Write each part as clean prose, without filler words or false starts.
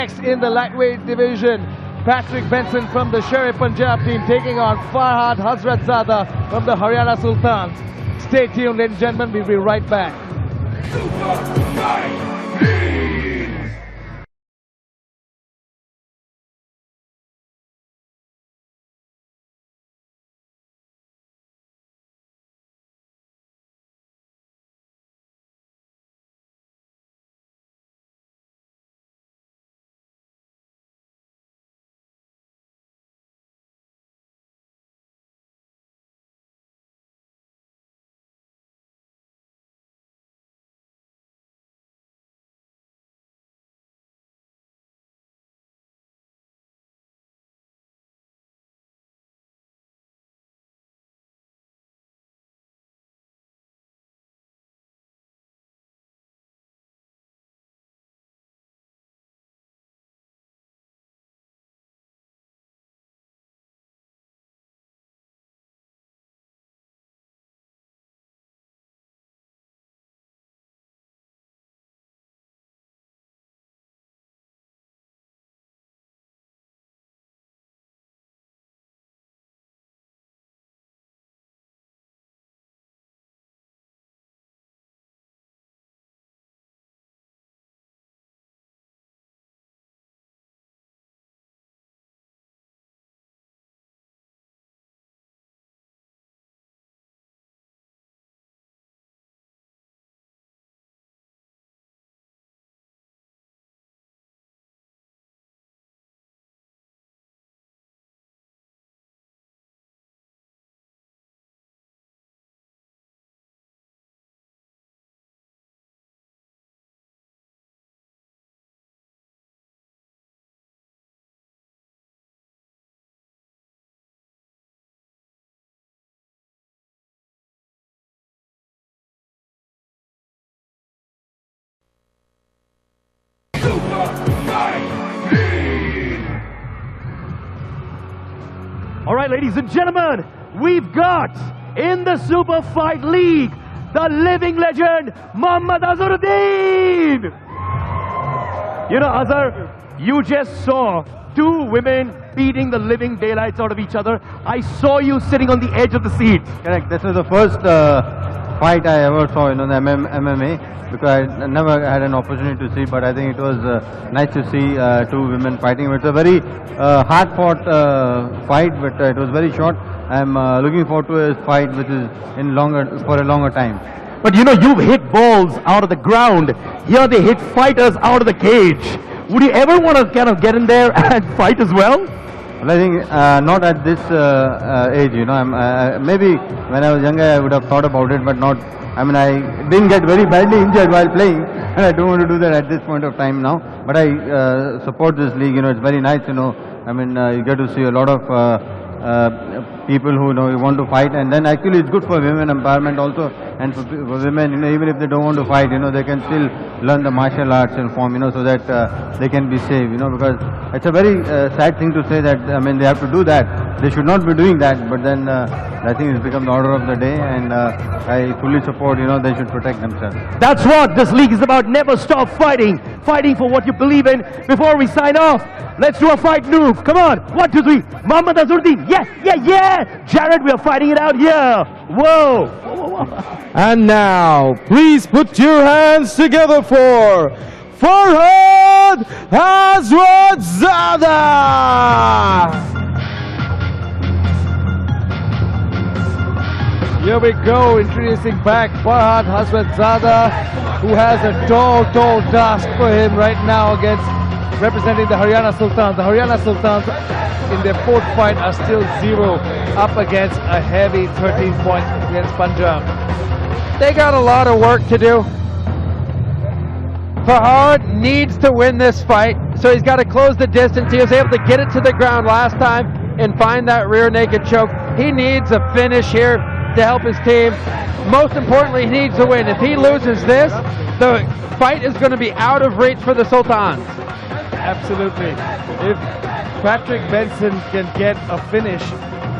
Next in the lightweight division, Patrick Benson from the Sher-e-Punjab team taking on Farhad Hazratzada from the Haryana Sultans. Stay tuned, ladies and gentlemen. We'll be right back. All right, ladies and gentlemen, we've got in the Super Fight League the living legend, Mohammad Azharuddin. You know, Azhar, you just saw two women beating the living daylights out of each other. I saw you sitting on the edge of the seat. Correct. This was the first fight I ever saw in the MMA, because I never had an opportunity to see. But I think it was nice to see two women fighting. It's a very hard-fought fight, but it was very short. I'm looking forward to a fight which is for a longer time. But you know, you've hit balls out of the ground. Here they hit fighters out of the cage. Would you ever want to kind of get in there and fight as well? Well, I think not at this age, you know. Maybe when I was younger I would have thought about it, but not. I mean, I didn't get very badly injured while playing, and I don't want to do that at this point of time now. But I support this league. You know, it's very nice to know. I mean, you get to see a lot of people who want to fight, and then actually it's good for women empowerment also, and for women, you know, even if they don't want to fight, you know, they can still learn the martial arts and form, you know, so that they can be safe, you know, because it's a very sad thing to say that, I mean, they have to do that. They should not be doing that, but then I think it's become the order of the day, and I fully support, you know, they should protect themselves. That's what this league is about. Never stop fighting. Fighting for what you believe in. Before we sign off, let's do a fight move. Come on. 1, 2, 3. Mohammad Azharuddin. Yeah, yeah, yeah. Jared, we are fighting it out here. Whoa. And now, please put your hands together for Farhad Hazratzada. Here we go, introducing back Farhad Hazratzada, who has a tall task for him right now against representing the Haryana Sultans. The Haryana Sultans in their fourth fight are still 0 up against a heavy 13 points against Punjab. They got a lot of work to do. Farhad needs to win this fight, so he's got to close the distance. He was able to get it to the ground last time and find that rear naked choke. He needs a finish here to help his team. Most importantly, he needs to win. If he loses this, the fight is going to be out of reach for the Sultans. Absolutely. If Patrick Benson can get a finish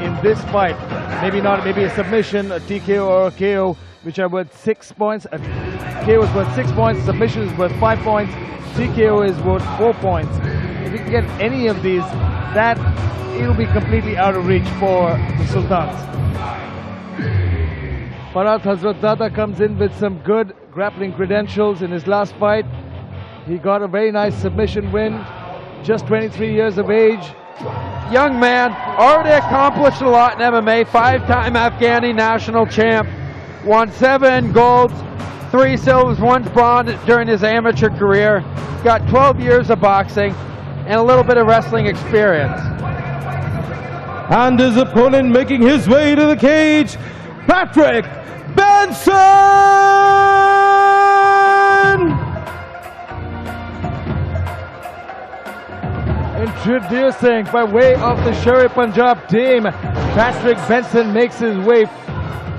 in this fight, maybe a submission, a TKO or a KO, which are worth 6 points. KO is worth 6 points, submission is worth 5 points, TKO is worth 4 points. If you can get any of these, that it'll be completely out of reach for the Sultans. Farhad Hazratzada comes in with some good grappling credentials in his last fight. He got a very nice submission win, just 23 years of age. Young man, already accomplished a lot in MMA, 5-time Afghani national champ, won 7 golds, 3 silvers, 1 bronze during his amateur career, got 12 years of boxing, and a little bit of wrestling experience. And his opponent making his way to the cage, Patrick Benson! Introducing, by way of the Sher-e-Punjab team, Patrick Benson makes his way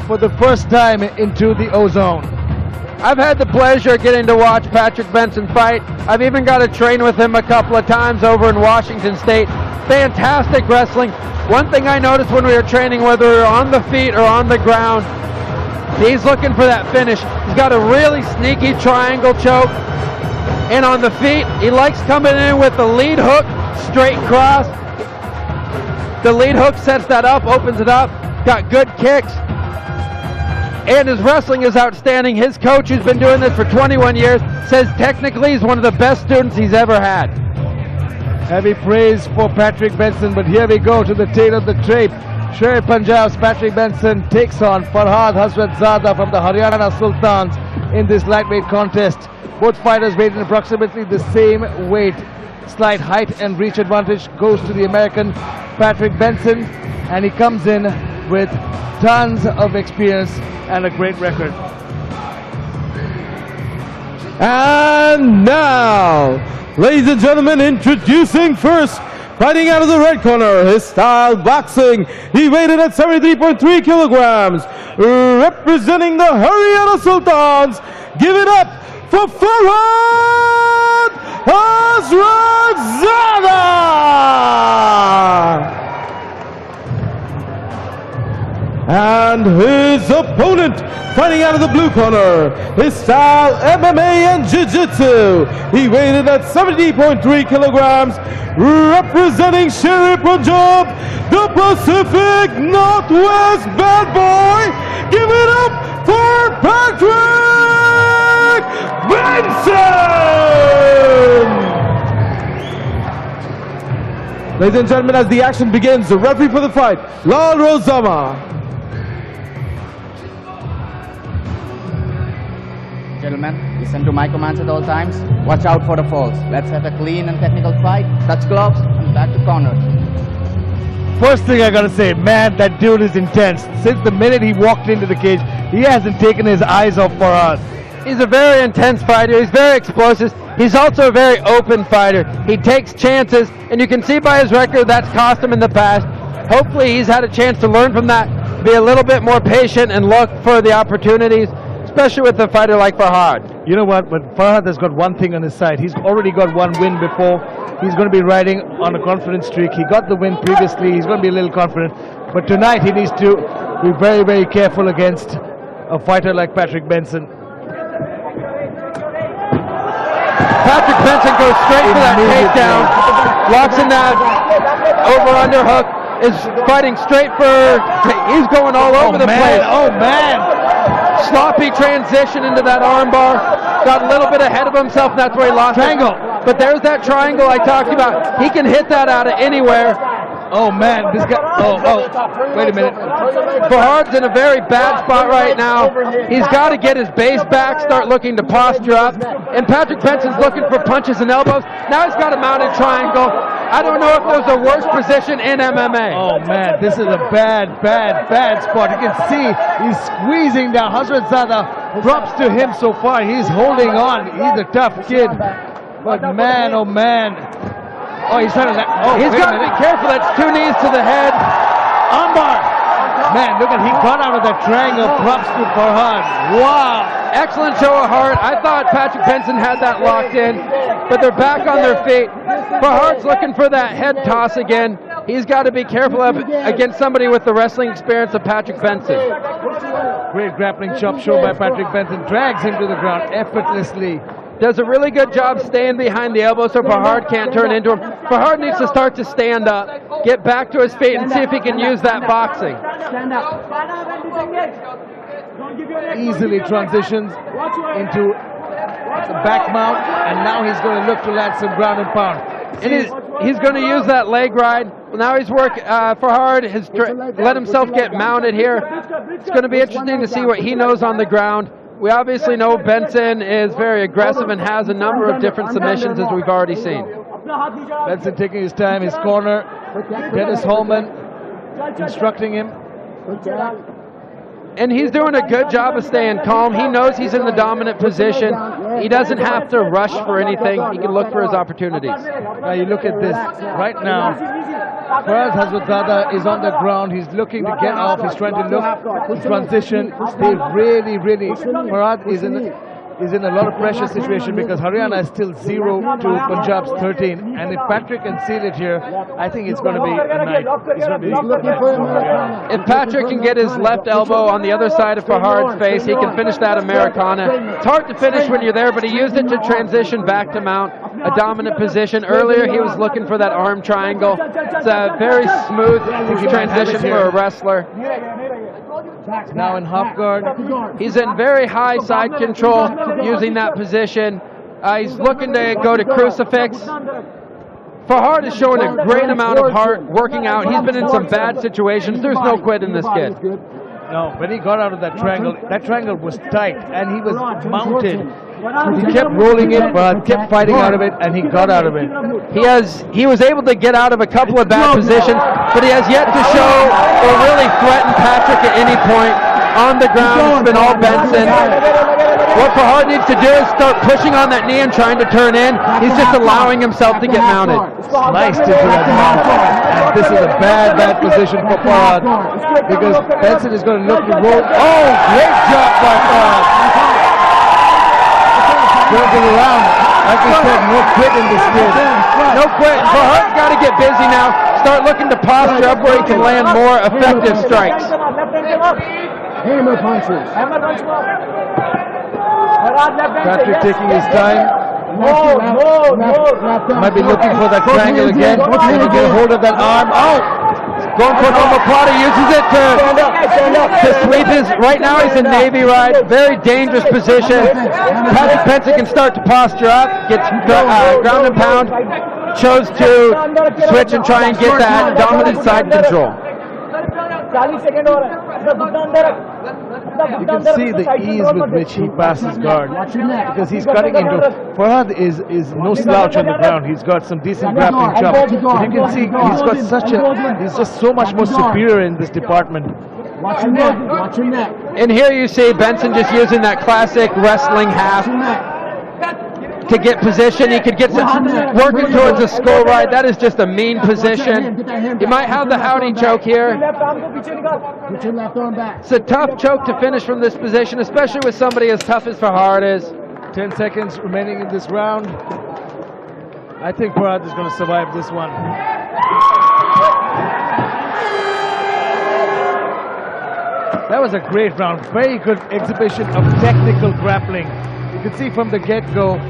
for the first time into the O-Zone. I've had the pleasure of getting to watch Patrick Benson fight. I've even got to train with him a couple of times over in Washington State. Fantastic wrestling. One thing I noticed when we were training, whether we were on the feet or on the ground, he's looking for that finish. He's got a really sneaky triangle choke. And on the feet, he likes coming in with the lead hook, straight cross. The lead hook sets that up, opens it up, got good kicks. And his wrestling is outstanding. His coach, who's been doing this for 21 years, says technically he's one of the best students he's ever had. Heavy praise for Patrick Benson, but here we go to the tail of the tape. Sher-e-Punjab's Patrick Benson takes on Farhad Hazratzada from the Haryana Sultans in this lightweight contest. Both fighters weigh in approximately the same weight. Slight height and reach advantage goes to the American Patrick Benson, and he comes in with tons of experience and a great record. And now, ladies and gentlemen, introducing first, fighting out of the red corner, his style boxing. He weighed in at 73.3 kilograms, representing the Haryana Sultans. Give it up for Farhad Hazratzada! And his opponent, fighting out of the blue corner, his style MMA and Jiu-Jitsu. He weighed in at 70.3 kilograms, representing Sher-e-Punjab, the Pacific Northwest bad boy. Give it up for Patrick Benson! Ladies and gentlemen, as the action begins, the referee for the fight, Lal Rosama. Gentlemen, listen to my commands at all times. Watch out for the falls. Let's have a clean and technical fight. Touch gloves and back to corner. First thing I gotta say, man, that dude is intense. Since the minute he walked into the cage, he hasn't taken his eyes off Farhad. He's a very intense fighter. He's very explosive. He's also a very open fighter. He takes chances, and you can see by his record that's cost him in the past. Hopefully he's had a chance to learn from that, be a little bit more patient and look for the opportunities, especially with a fighter like Farhad. You know what, but Farhad has got one thing on his side. He's already got one win before. He's going to be riding on a confidence streak. He got the win previously. He's going to be a little confident. But tonight he needs to be very, very careful against a fighter like Patrick Benson. Patrick Benson goes straight for that takedown, locks in that over-under hook, is fighting straight for, he's going all over the place. Oh man! Sloppy transition into that armbar, got a little bit ahead of himself, and that's where he lost Triangle. it. But there's that triangle I talked about. He can hit that out of anywhere. Oh man, this guy, wait a minute. Farhad's in a very bad spot right now. He's got to get his base back, start looking to posture up. And Patrick Benson's looking for punches and elbows. Now he's got a mounted triangle. I don't know if there's a worse position in MMA. Oh man, this is a bad, bad, bad spot. You can see he's squeezing down. Hazratzada, props to him so far. He's holding on. He's a tough kid. But man, oh man. Oh, he's trying to. Oh, he's got to be careful. That's 2 knees to the head. Armbar. Man, look at, he got out of that triangle. Props to Farhad. Wow. Excellent show of heart. I thought Patrick Benson had that locked in, but they're back on their feet. Farhad's looking for that head toss again. he's got to be careful of against somebody with the wrestling experience of Patrick Benson. Great grappling chop show by Patrick Benson. Drags him to the ground effortlessly. Does a really good job staying behind the elbow so Farhad can't turn into him. Farhad needs to start to stand up, get back to his feet, and see if he can use that boxing. Easily transitions into the back mount, and now he's going to look to land some ground and pound. And he's going to use that leg ride. Well, now he's Farhad has let himself get mounted here. It's going to be interesting to see what he knows on the ground. We obviously know Benson is very aggressive and has a number of different submissions, as we've already seen. Benson taking his time, his corner. Dennis Holman instructing him. And he's doing a good job of staying calm. He knows he's in the dominant position. He doesn't have to rush for anything. He can look for his opportunities. Now you look at this right now. Farhad Hazratzada is on the ground. He's looking to get off. He's trying to look transition. They really, Farhad is in a lot of pressure situation because Haryana is still 0 to Punjab's 13. And if Patrick can seal it here, I think it's going to be a night. It's going to be a night for Haryana. If Patrick can get his left elbow on the other side of Farhad's face, he can finish that Americana. It's hard to finish when you're there, but he used it to transition back to mount a dominant position. Earlier, he was looking for that arm triangle. It's a very smooth transition for a wrestler. Now in half guard. He's in very high side control using that position. He's looking to go to crucifix. Farhad is showing a great amount of heart working out. He's been in some bad situations. There's no quit in this kid. No, when he got out of that triangle was tight and he was mounted. He kept rolling it, but kept fighting out of it, and he got out of it. He was able to get out of a couple of bad positions, but he has yet to show or really threaten Patrick at any point. On the ground, it's been all Benson. What Farhad needs to do is start pushing on that knee and trying to turn in. He's just allowing himself to get mounted. Sliced into that mount. And this is a bad position for Farhad because Benson is going to look to roll. Oh, great job by Farhad. Turning around. Like we said, no quit in this kid. No quit. Farhad's got to get busy now. Start looking to posture up where he can land more effective strikes. Hammer punches. Patrick taking his time. Might be looking for that triangle again. Can he get a hold of that arm? Oh! Going for an omoplata, uses it to sweep his. Right now he's in Navy ride. Very dangerous position. Patrick Benson can start to posture up. Gets ground and pound. Chose to switch and try and get that dominant side control. You can see the ease with which he passes guard because he's cutting into. Farhad is no slouch on the ground. He's got some decent grappling chop. But you can see he's just so much more superior in this department. And here you see Benson just using that classic wrestling half to get position. He could get some working towards a skull ride. That is just a mean position. He might have the howdy choke here. It's a tough choke to finish from this position, especially with somebody as tough as Farhad is. 10 seconds remaining in this round. I think Farhad is going to survive this one. That was a great round. Very good exhibition of technical grappling. You can see from the get-go,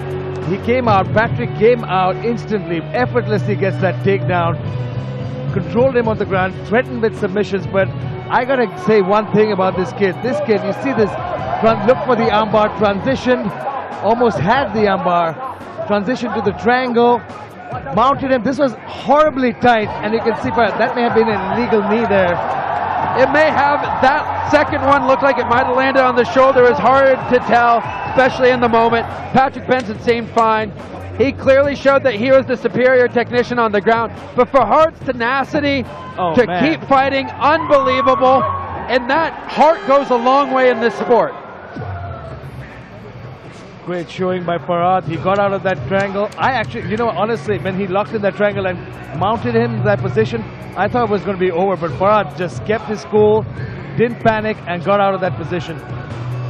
he came out, Patrick came out instantly, effortlessly gets that takedown, controlled him on the ground, threatened with submissions, but I gotta say one thing about this kid. This kid, you see this, look for the armbar, transitioned, almost had the armbar, transitioned to the triangle, mounted him. This was horribly tight, and you can see that may have been an illegal knee there. It may have. That second one looked like it might have landed on the shoulder. It's hard to tell, especially in the moment. Patrick Benson seemed fine. He clearly showed that he was the superior technician on the ground. But Farhad's tenacity keep fighting, unbelievable. And that heart goes a long way in this sport. Great showing by Farhad. He got out of that triangle. I actually, honestly, when he locked in that triangle and mounted him in that position, I thought it was going to be over, but Farhad just kept his cool, didn't panic, and got out of that position.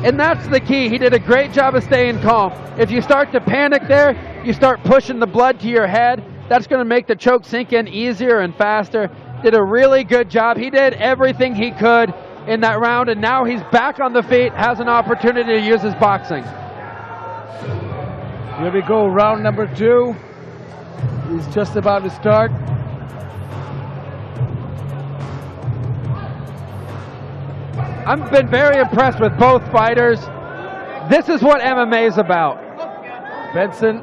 And that's the key. He did a great job of staying calm. If you start to panic there, you start pushing the blood to your head. That's going to make the choke sink in easier and faster. Did a really good job. He did everything he could in that round, and now he's back on the feet, has an opportunity to use his boxing. Here we go, round number 2. He's just about to start. I've been very impressed with both fighters. This is what MMA is about. Benson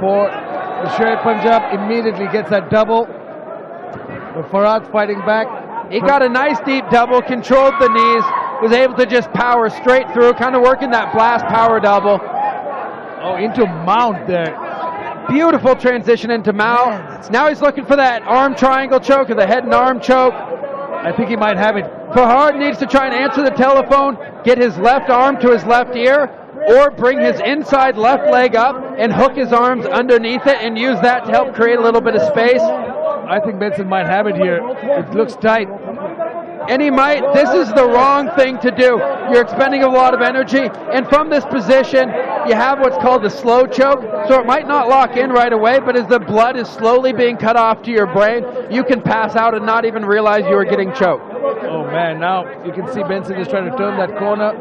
for the Sher Punjab immediately gets that double. But Farhad fighting back. He got a nice deep double, controlled the knees, was able to just power straight through, kind of working that blast power double. Oh, into mount there. Beautiful transition into mount. Now he's looking for that arm triangle choke or the head and arm choke. I think he might have it. Farhad needs to try and answer the telephone, get his left arm to his left ear, or bring his inside left leg up and hook his arms underneath it and use that to help create a little bit of space. I think Benson might have it here. It looks tight. And he might. This is the wrong thing to do. You're expending a lot of energy, and from this position, you have what's called a slow choke, so it might not lock in right away, but as the blood is slowly being cut off to your brain, you can pass out and not even realize you were getting choked. Oh man, now you can see Benson is trying to turn that corner.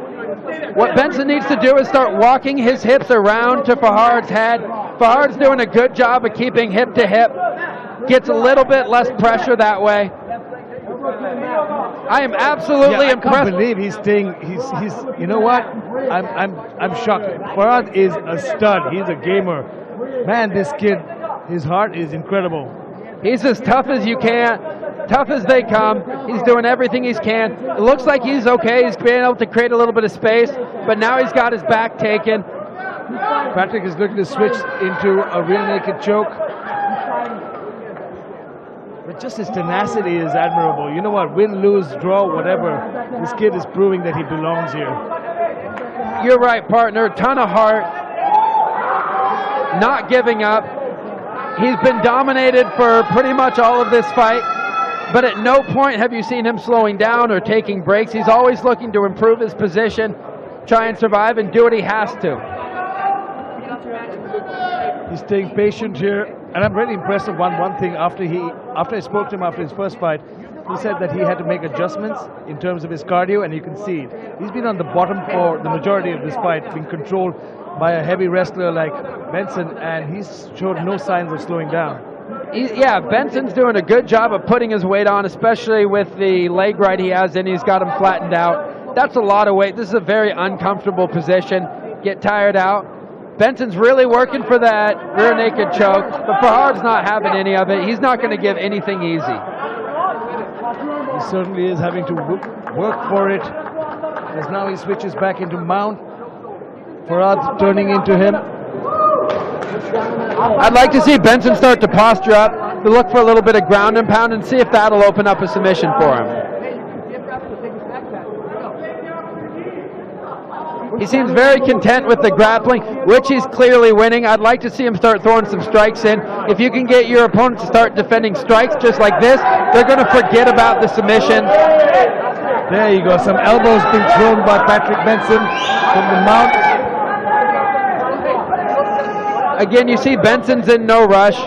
What Benson needs to do is start walking his hips around to Farhad's head. Farhad's doing a good job of keeping hip to hip. Gets a little bit less pressure that way. I am absolutely impressed. I can't believe he's staying. He's. You know what? I'm shocked. Farhad is a stud. He's a gamer. Man, this kid, his heart is incredible. He's as tough as you can, tough as they come. He's doing everything he can. It looks like he's okay. He's being able to create a little bit of space, but now he's got his back taken. Patrick is looking to switch into a rear naked choke. But just his tenacity is admirable. You know what? Win, lose, draw, whatever. This kid is proving that he belongs here. You're right, partner. Ton of heart. Not giving up. He's been dominated for pretty much all of this fight. But at no point have you seen him slowing down or taking breaks. He's always looking to improve his position, try and survive, and do what he has to. He's staying patient here. And I'm really impressed with one thing. After I spoke to him after his first fight, he said that he had to make adjustments in terms of his cardio, and you can see it. He's been on the bottom for the majority of this fight, being controlled by a heavy wrestler like Benson, and he's showed no signs of slowing down. Yeah, Benson's doing a good job of putting his weight on, especially with the leg right he has in. He's got him flattened out. That's a lot of weight. This is a very uncomfortable position. Get tired out. Benson's really working for that rear naked choke, but Farhad's not having any of it. He's not going to give anything easy. He certainly is having to work for it, as now he switches back into mount. Farhad turning into him. I'd like to see Benson start to posture up, to look for a little bit of ground and pound, and see if that'll open up a submission for him. He seems very content with the grappling, which he's clearly winning. I'd like to see him start throwing some strikes in. If you can get your opponent to start defending strikes just like this, they're going to forget about the submission. There you go. Some elbows being thrown by Patrick Benson from the mount. Again, you see Benson's in no rush.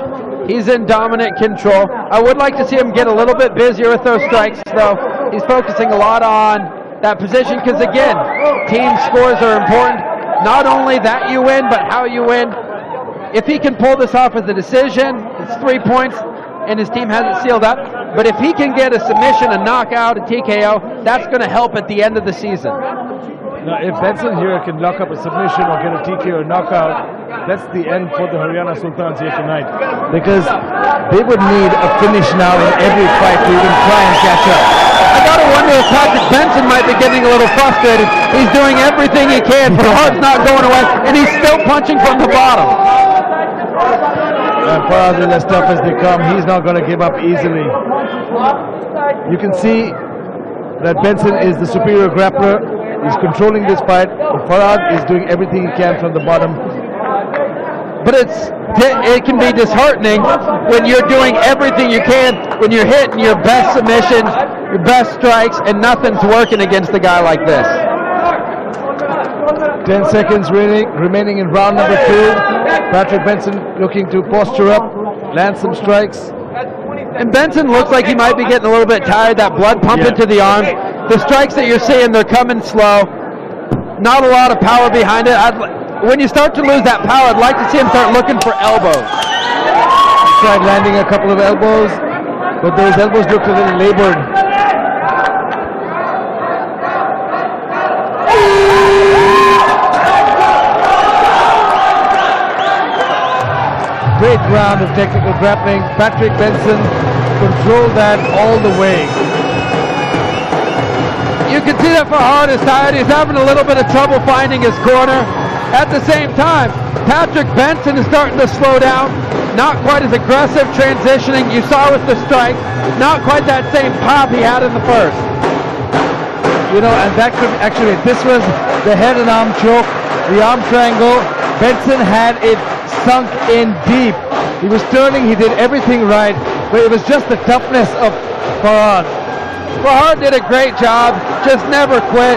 He's in dominant control. I would like to see him get a little bit busier with those strikes, though. He's focusing a lot on that position because, again, team scores are important. Not only that you win, but how you win. If he can pull this off as a decision, it's 3 points, and his team has it sealed up. But if he can get a submission, a knockout, a TKO, that's going to help at the end of the season. Now, if Benson here can lock up a submission or get a TKO or knockout, that's the end for the Haryana Sultans here tonight. Because they would need a finish now in every fight to even try and catch up. I gotta wonder if Patrick Benson might be getting a little frustrated. He's doing everything he can. Farhad's not going away, and he's still punching from the bottom. And Farhad is as tough as they come. He's not going to give up easily. You can see that Benson is the superior grappler. He's controlling this fight. Farhad is doing everything he can from the bottom. But it can be disheartening when you're doing everything you can, when you're hitting your best submissions, your best strikes, and nothing's working against a guy like this. 10 seconds remaining in round number 2. Patrick Benson looking to posture up. lands some strikes. And Benson looks like he might be getting a little bit tired. That blood pumping to the arms. The strikes that you're seeing, they're coming slow. Not a lot of power behind it. When you start to lose that power, I'd like to see him start looking for elbows. He tried landing a couple of elbows, but those elbows looked a little labored. Great round of technical grappling. Patrick Benson controlled that all the way. You can see that Farhad is tired. He's having a little bit of trouble finding his corner. At the same time, Patrick Benson is starting to slow down. Not quite as aggressive transitioning. You saw with the strike, not quite that same pop he had in the first. You know, and that could actually, this was the head and arm choke, the arm triangle. Benson had it sunk in deep. He was turning, he did everything right, but it was just the toughness of Farhad. Farhad did a great job, just never quit.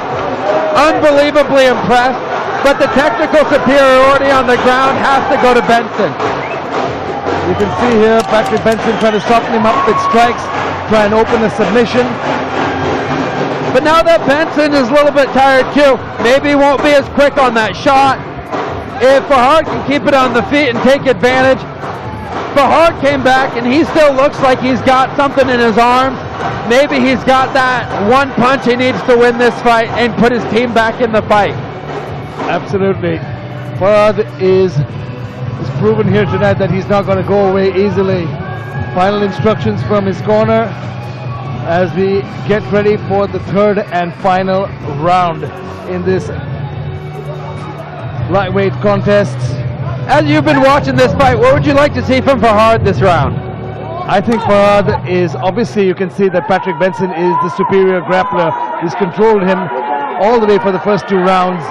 Unbelievably impressed, but the technical superiority on the ground has to go to Benson. You can see here Patrick Benson trying to soften him up with strikes, try and open a submission. But now that Benson is a little bit tired too, maybe he won't be as quick on that shot. If Farhad can keep it on the feet and take advantage. Farhad came back and he still looks like he's got something in his arms. Maybe he's got that one punch he needs to win this fight and put his team back in the fight. Absolutely. Farhad is proven here tonight that he's not going to go away easily. Final instructions from his corner as we get ready for the third and final round in this lightweight contest. As you've been watching this fight, what would you like to see from Farhad this round? I think Farhad is, obviously you can see that Patrick Benson is the superior grappler. He's controlled him all the way for the first two rounds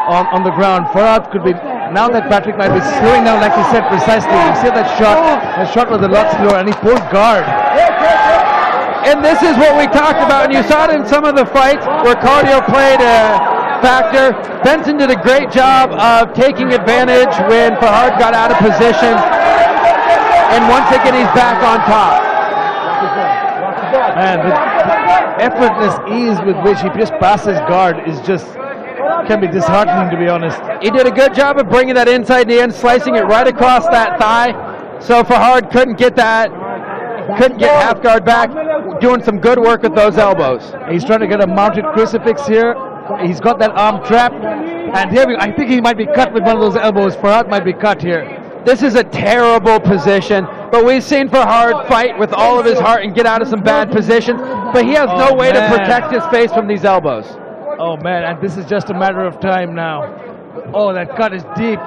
on the ground. Farhad could be, now that Patrick might be slowing down like he said precisely, you see that shot was a lot slower and he pulled guard. And this is what we talked about, and you saw it in some of the fights where cardio played a factor. Benson did a great job of taking advantage when Farhad got out of position, and once again he's back on top. And the effortless ease with which he just passes guard is just, can be disheartening, to be honest. He did a good job of bringing that inside the end, slicing it right across that thigh, so Farhad couldn't get half guard back, doing some good work with those elbows. He's trying to get a mounted crucifix here. He's got that arm trapped, and here I think he might be cut with one of those elbows. Farhad might be cut here. This is a terrible position, but we've seen Farhad fight with all of his heart and get out of some bad positions, but he has no way to protect his face from these elbows. Oh man, and this is just a matter of time now. Oh, that cut is deep.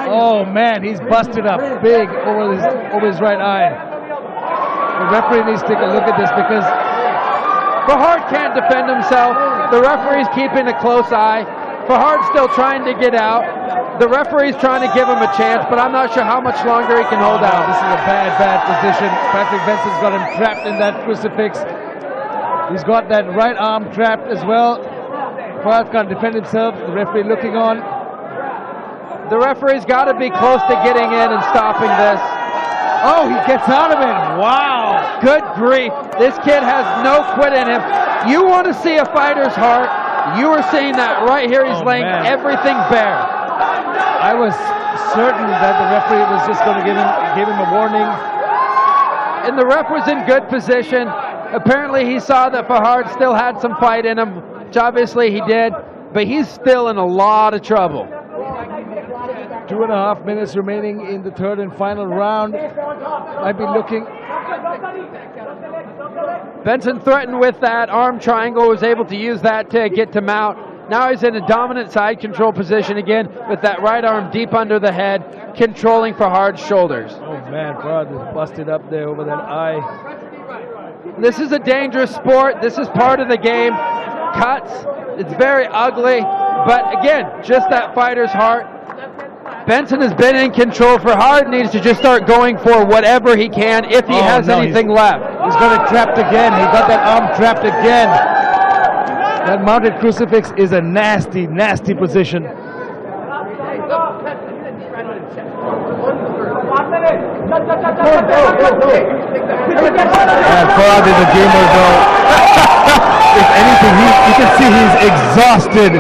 Oh man, he's busted up big over his right eye. The referee needs to take a look at this because Farhad can't defend himself. The referee's keeping a close eye. Farhad's still trying to get out. The referee's trying to give him a chance, but I'm not sure how much longer he can hold out. This is a bad position. Patrick Benson's got him trapped in that crucifix. He's got that right arm trapped as well. Farhad can't defend himself. The referee looking on. The referee's got to be close to getting in and stopping this. Oh, he gets out of it. Wow. Good grief. This kid has no quit in him. You want to see a fighter's heart. You are seeing that right here. He's laying everything bare. I was certain that the referee was just going to give him a warning. And the ref was in good position. Apparently he saw that Farhad still had some fight in him, which obviously he did, but he's still in a lot of trouble. 2.5 minutes remaining in the third and final round. Might be looking. Benson threatened with that arm triangle, was able to use that to get to mount. Now he's in a dominant side control position again with that right arm deep under the head, controlling Farhad's shoulders. Oh man, Farhad is busted up there over that eye. This is a dangerous sport. This is part of the game. Cuts, it's very ugly, but again, just that fighter's heart. Benson has been in control. Farhad needs to just start going for whatever he can if he has anything left. He's got it trapped again. He got that arm trapped again. That mounted crucifix is a nasty, nasty position. And Farhad is a gamer though. If anything, you can see he's exhausted,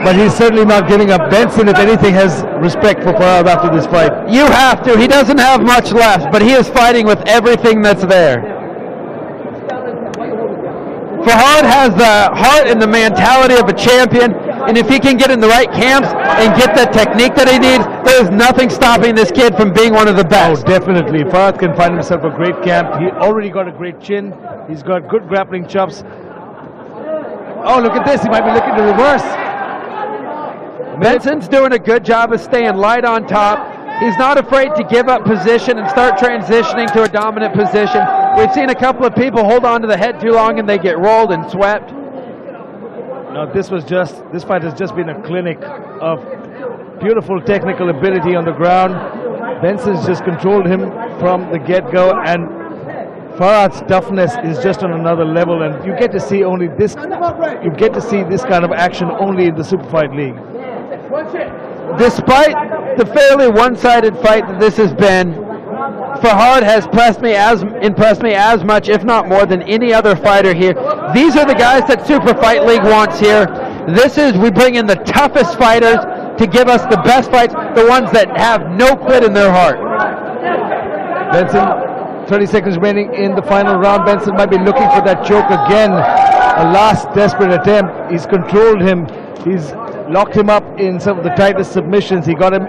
but he's certainly not giving up. Benson, if anything, has respect for Farhad after this fight. You have to. He doesn't have much left, but he is fighting with everything that's there. Farhad has the heart and the mentality of a champion, and if he can get in the right camps and get the technique that he needs, there's nothing stopping this kid from being one of the best. Oh, definitely. Farhad can find himself a great camp. He already got a great chin. He's got good grappling chops. Oh, look at this. He might be looking to reverse. Benson's doing a good job of staying light on top. He's not afraid to give up position and start transitioning to a dominant position. We've seen a couple of people hold on to the head too long and they get rolled and swept. No, this fight has just been a clinic of beautiful technical ability on the ground. Benson's just controlled him from the get-go, and Farhad's toughness is just on another level, and you get to see only this. You get to see this kind of action only in the Super Fight League. Despite the fairly one-sided fight that this has been, Farhad has impressed me as much, if not more, than any other fighter here. These are the guys that Super Fight League wants here. We bring in the toughest fighters to give us the best fights, the ones that have no quit in their heart. Benson, 30 seconds remaining in the final round. Benson might be looking for that choke again. A last desperate attempt. He's controlled him. He's locked him up in some of the tightest submissions. He got him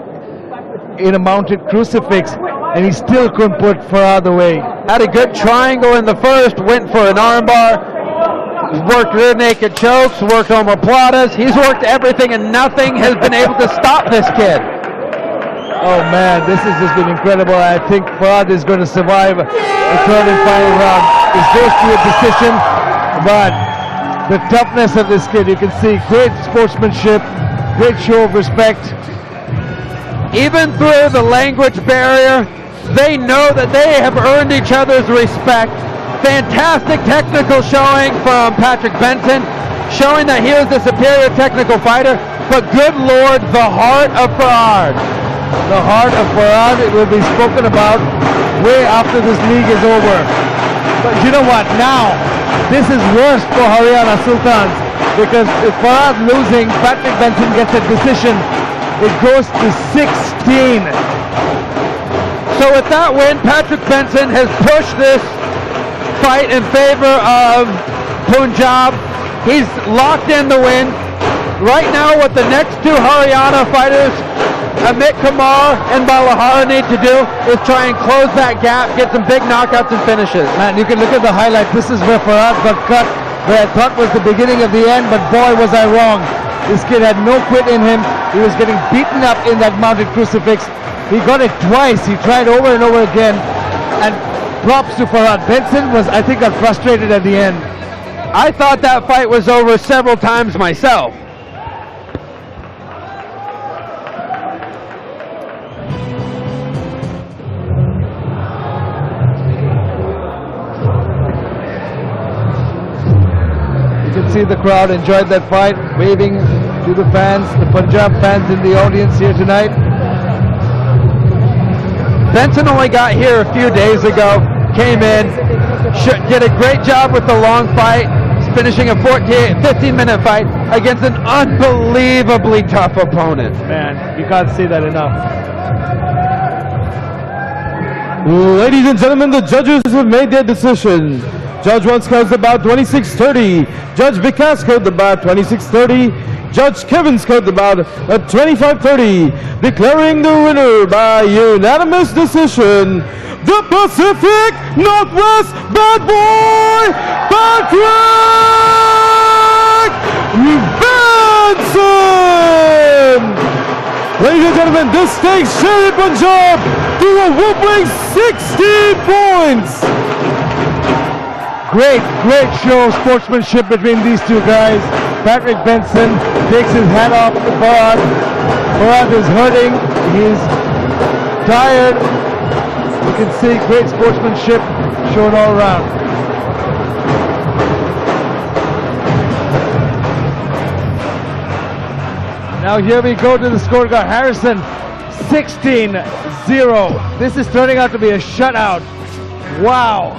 in a mounted crucifix, and he still couldn't put Farhad away. Had a good triangle in the first, went for an armbar, worked rear naked chokes, worked omoplatas. He's worked everything, and nothing has been able to stop this kid. Oh man, this has just been incredible. I think Farhad is going to survive the third and final round. It goes to a decision, but the toughness of this kid, you can see great sportsmanship, great show of respect. Even through the language barrier, they know that they have earned each other's respect. Fantastic technical showing from Patrick Benson, showing that he is the superior technical fighter, but good Lord, the heart of Farhad. The heart of Farhad, it will be spoken about way after this league is over. But you know what, now, this is worse for Haryana Sultans, because if Farhad losing, Patrick Benson gets a decision. It goes to 16. So with that win, Patrick Benson has pushed this fight in favor of Punjab. He's locked in the win. Right now, what the next two Haryana fighters, Amit Kumar and Balahara, need to do is try and close that gap, get some big knockouts and finishes. Man, you can look at the highlight. This is where Farhad got cut, where I thought was the beginning of the end, but boy was I wrong. This kid had no quit in him. He was getting beaten up in that mounted crucifix. He got it twice. He tried over and over again. And props to Farhad. Benson was, I think, got frustrated at the end. I thought that fight was over several times myself. See the crowd enjoyed that fight, waving to the fans, the Punjab fans in the audience here tonight. Benson only got here a few days ago, came in, did a great job with the long fight, finishing a 15-minute fight against an unbelievably tough opponent. Man, you can't say that enough. Ladies and gentlemen, the judges have made their decision. Judge 1 scores the bout 26-30. Judge Vikas scored the bout 26-30. Judge Kevin scored the bout at 25-30. Declaring the winner by unanimous decision, the Pacific Northwest Bad Boy, Patrick Benson! Ladies and gentlemen, this takes Sher Punjab to a whopping 60 points! Great show of sportsmanship between these two guys. Patrick Benson takes his hat off to Farhad. Farhad is hurting. He's tired. You can see great sportsmanship shown all around. Now here we go to the scorecard. Harrison, 16. 0. This is turning out to be a shutout. Wow.